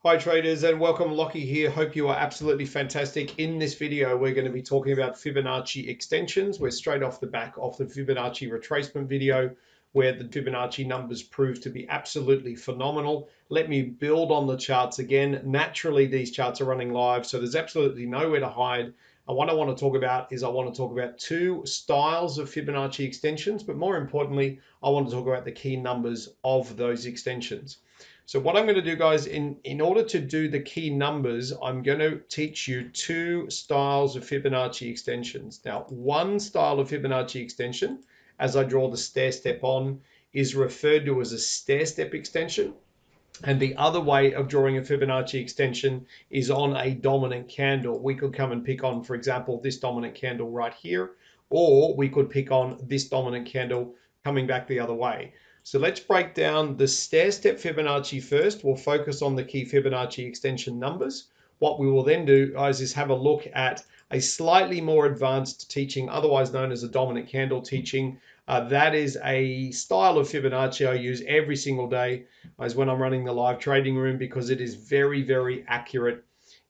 Hi traders, and welcome. Lockie here. Hope you are absolutely fantastic. In this video, we're going to be talking about Fibonacci extensions. We're straight off the back of the Fibonacci retracement video where the Fibonacci numbers prove to be absolutely phenomenal. Let me build on the charts again. Naturally, these charts are running live, so there's absolutely nowhere to hide. And what I want to talk about is I want to talk about two styles of Fibonacci extensions, but more importantly, I want to talk about the key numbers of those extensions. So what I'm going to do, guys, in order to do the key numbers, I'm going to teach you two styles of Fibonacci extensions. Now, one style of Fibonacci extension, as I draw the stair step on, is referred to as a stair step extension. And the other way of drawing a Fibonacci extension is on a dominant candle. We could come and pick on, for example, this dominant candle right here, or we could pick on this dominant candle coming back the other way. So let's break down the stair-step Fibonacci first. We'll focus on the key Fibonacci extension numbers. What we will then do, guys, is have a look at a slightly more advanced teaching, otherwise known as a dominant candle teaching. That is a style of Fibonacci I use every single day as when I'm running the live trading room, because it is very, very accurate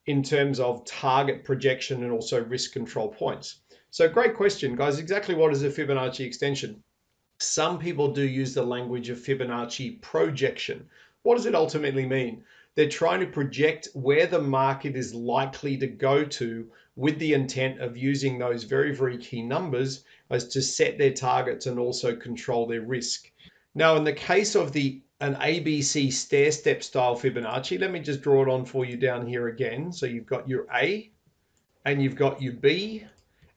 in terms of target projection and also risk control points. So great question, guys. Exactly what is a Fibonacci extension? Some people do use the language of Fibonacci projection. What does it ultimately mean? They're trying to project where the market is likely to go to with the intent of using those very, very key numbers as to set their targets and also control their risk. Now, in the case of an ABC stair-step style Fibonacci, let me just draw it on for you down here again. So you've got your A, and you've got your B,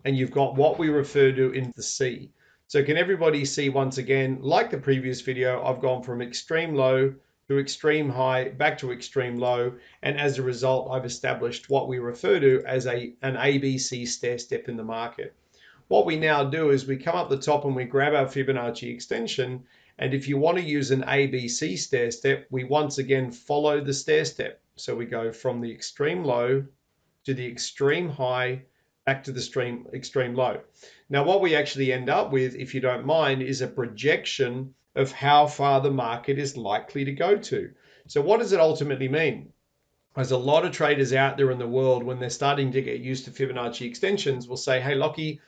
and you've got what we refer to in the C. So can everybody see once again, like the previous video, I've gone from extreme low to extreme high, back to extreme low, and as a result, I've established what we refer to as an ABC stair step in the market. What we now do is we come up the top and we grab our Fibonacci extension, and if you want to use an ABC stair step, we once again follow the stair step. So we go from the extreme low to the extreme high, back to the extreme low. Now, what we actually end up with, if you don't mind, is a projection of how far the market is likely to go to. So what does it ultimately mean? There's a lot of traders out there in the world, when they're starting to get used to Fibonacci extensions, will say, hey, Lockie,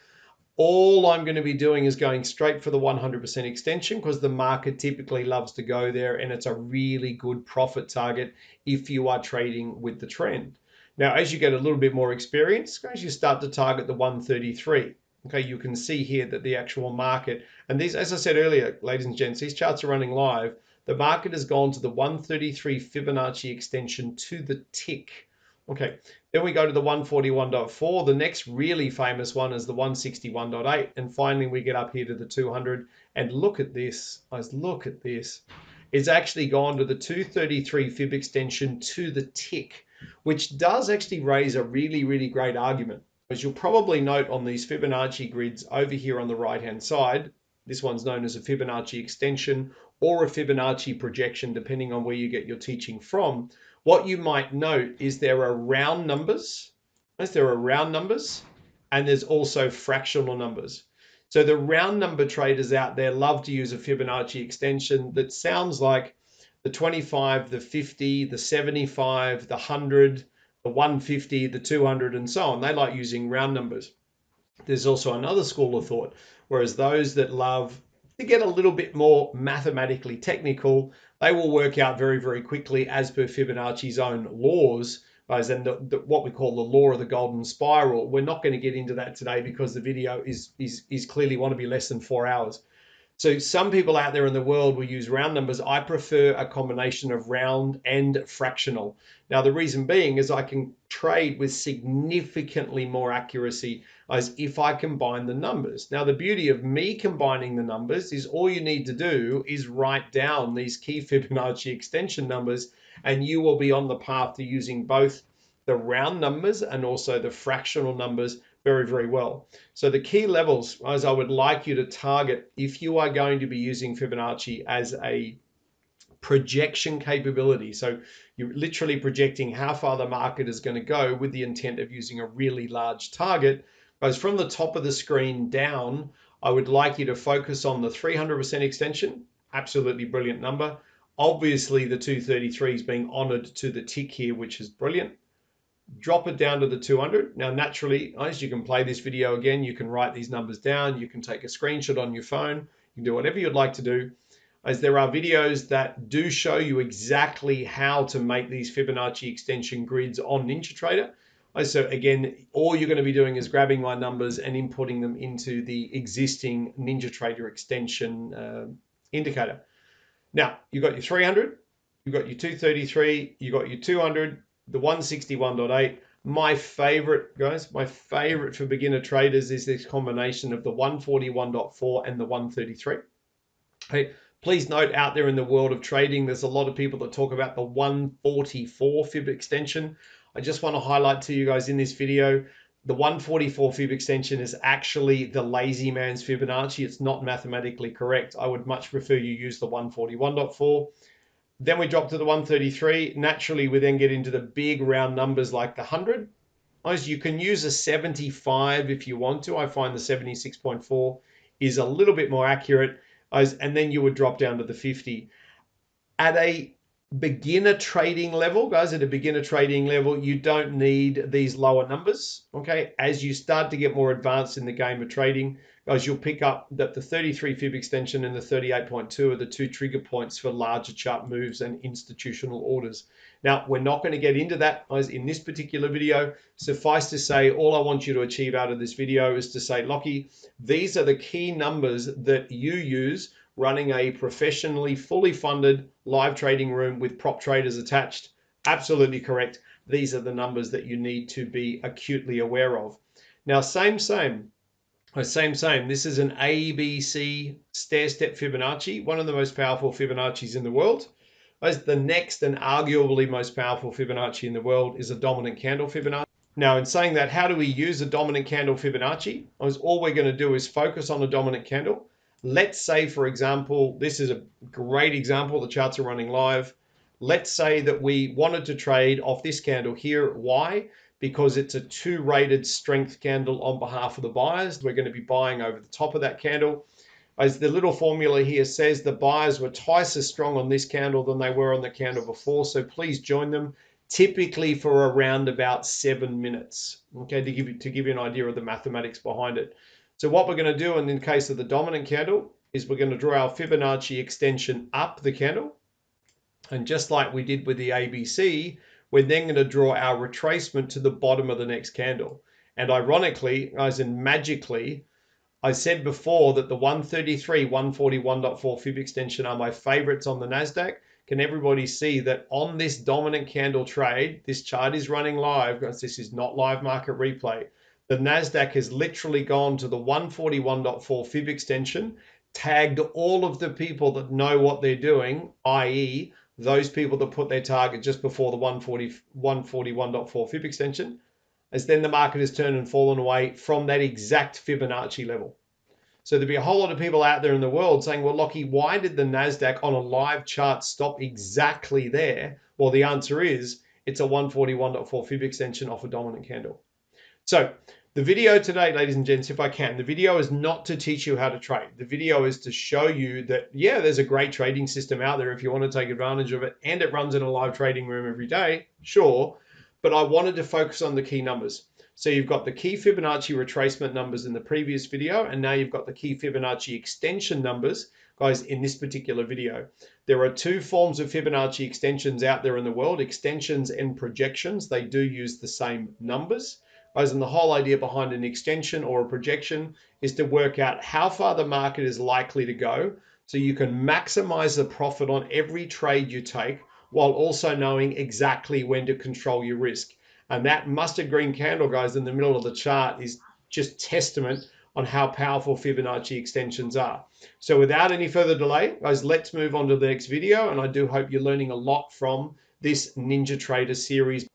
all I'm going to be doing is going straight for the 100% extension, because the market typically loves to go there, and it's a really good profit target if you are trading with the trend. Now, as you get a little bit more experience, as you start to target the 133, okay, you can see here that the actual market, and these, as I said earlier, ladies and gents, these charts are running live. The market has gone to the 133 Fibonacci extension to the tick. Okay, then we go to the 141.4. The next really famous one is the 161.8. And finally, we get up here to the 200. And look at this, guys, look at this. It's actually gone to the 233 Fib extension to the tick, which does actually raise a really, really great argument. As you'll probably note on these Fibonacci grids over here on the right-hand side, this one's known as a Fibonacci extension or a Fibonacci projection, depending on where you get your teaching from. What you might note is there are round numbers, and there's also fractional numbers. So the round number traders out there love to use a Fibonacci extension that sounds like the 25, the 50, the 75, the 100, the 150, the 200, and so on. They like using round numbers. There's also another school of thought, whereas those that love to get a little bit more mathematically technical, they will work out very, very quickly as per Fibonacci's own laws, and what we call the law of the golden spiral. We're not going to get into that today because the video is clearly want to be less than 4 hours. So some people out there in the world will use round numbers. I prefer a combination of round and fractional. Now, the reason being is I can trade with significantly more accuracy as if I combine the numbers. Now, the beauty of me combining the numbers is all you need to do is write down these key Fibonacci extension numbers, and you will be on the path to using both the round numbers and also the fractional numbers very, very well. So the key levels, as I would like you to target, if you are going to be using Fibonacci as a projection capability. So you're literally projecting how far the market is going to go with the intent of using a really large target. Because from the top of the screen down, I would like you to focus on the 300% extension. Absolutely brilliant number. Obviously, the 233 is being honored to the tick here, which is brilliant. Drop it down to the 200. Now, naturally, as you can play this video again, you can write these numbers down. You can take a screenshot on your phone. You can do whatever you'd like to do, as there are videos that do show you exactly how to make these Fibonacci extension grids on NinjaTrader. So again, all you're going to be doing is grabbing my numbers and inputting them into the existing NinjaTrader extension indicator. Now, you've got your 300, you've got your 233, you've got your 200, the 161.8. My favorite, guys, my favorite for beginner traders is this combination of the 141.4 and the 133. Hey, please note, out there in the world of trading, there's a lot of people that talk about the 144 fib extension. I just want to highlight to you guys in this video, the 144 fib extension is actually the lazy man's Fibonacci. It's not mathematically correct. I would much prefer you use the 141.4. Then we drop to the 133. Naturally, we then get into the big round numbers like the 100. You can use a 75 if you want to. I find the 76.4 is a little bit more accurate. And then you would drop down to the 50. At a beginner trading level, guys, at a beginner trading level, you don't need these lower numbers, okay? As you start to get more advanced in the game of trading, guys, you'll pick up that the 33 fib extension and the 38.2 are the two trigger points for larger chart moves and institutional orders. Now, we're not going to get into that, guys, in this particular video. Suffice to say, all I want you to achieve out of this video is to say, Lockie, these are the key numbers that you use running a professionally fully funded live trading room with prop traders attached. Absolutely correct. These are the numbers that you need to be acutely aware of. Now, same. This is an ABC stair-step Fibonacci, one of the most powerful Fibonaccis in the world. As the next and arguably most powerful Fibonacci in the world is a dominant candle Fibonacci. Now, in saying that, how do we use a dominant candle Fibonacci? All we're going to do is focus on a dominant candle. Let's say, for example, this is a great example. The charts are running live. Let's say that we wanted to trade off this candle here. Why? Because it's a 2-rated strength candle on behalf of the buyers. We're going to be buying over the top of that candle. As the little formula here says, the buyers were twice as strong on this candle than they were on the candle before. So please join them, typically for around about 7 minutes, okay, to give you an idea of the mathematics behind it. So what we're going to do in the case of the dominant candle is we're going to draw our Fibonacci extension up the candle. And just like we did with the ABC, we're then going to draw our retracement to the bottom of the next candle. And ironically, guys, and magically, I said before that the 133, 141.4 fib extension are my favorites on the NASDAQ. Can everybody see that on this dominant candle trade, this chart is running live, guys, this is not live market replay. The NASDAQ has literally gone to the 141.4 fib extension, tagged all of the people that know what they're doing, i.e. those people that put their target just before the 141.4 fib extension, as then the market has turned and fallen away from that exact Fibonacci level. So there'd be a whole lot of people out there in the world saying, well, Lockie, why did the NASDAQ on a live chart stop exactly there? Well, the answer is it's a 141.4 fib extension off a dominant candle. So the video today, ladies and gents, if I can, the video is not to teach you how to trade. The video is to show you that, yeah, there's a great trading system out there if you want to take advantage of it, and it runs in a live trading room every day, sure. But I wanted to focus on the key numbers. So you've got the key Fibonacci retracement numbers in the previous video, and now you've got the key Fibonacci extension numbers, guys, in this particular video. There are two forms of Fibonacci extensions out there in the world, extensions and projections. They do use the same numbers. Guys, and the whole idea behind an extension or a projection is to work out how far the market is likely to go so you can maximize the profit on every trade you take while also knowing exactly when to control your risk. And that mustard green candle, guys, in the middle of the chart is just testament on how powerful Fibonacci extensions are. So without any further delay, guys, let's move on to the next video. And I do hope you're learning a lot from this NinjaTrader series.